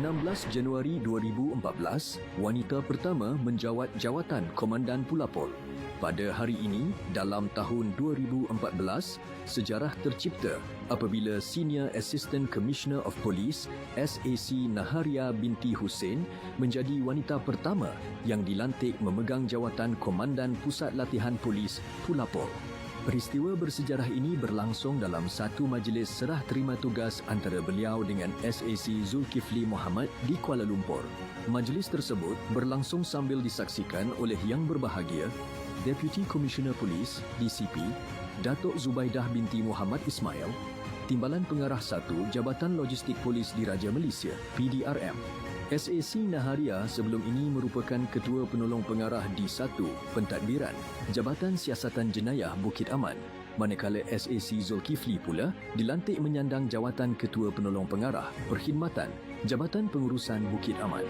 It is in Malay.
16 Januari 2014, wanita pertama menjawat jawatan Komandan Pulapol. Pada hari ini, dalam tahun 2014, sejarah tercipta apabila Senior Assistant Commissioner of Police SAC Naharia binti Hussein menjadi wanita pertama yang dilantik memegang jawatan Komandan Pusat Latihan Polis Pulapol. Peristiwa bersejarah ini berlangsung dalam satu majlis serah terima tugas antara beliau dengan SAC Zulkifli Mohamad di Kuala Lumpur. Majlis tersebut berlangsung sambil disaksikan oleh Yang Berbahagia Deputy Commissioner Polis DCP Datuk Zubaidah binti Muhammad Ismail, Timbalan Pengarah 1 Jabatan Logistik Polis Diraja Malaysia PDRM. SAC Naharia sebelum ini merupakan Ketua Penolong Pengarah D1 Pentadbiran Jabatan Siasatan Jenayah Bukit Aman, manakala SAC Zulkifli pula dilantik menyandang jawatan Ketua Penolong Pengarah Perkhidmatan Jabatan Pengurusan Bukit Aman.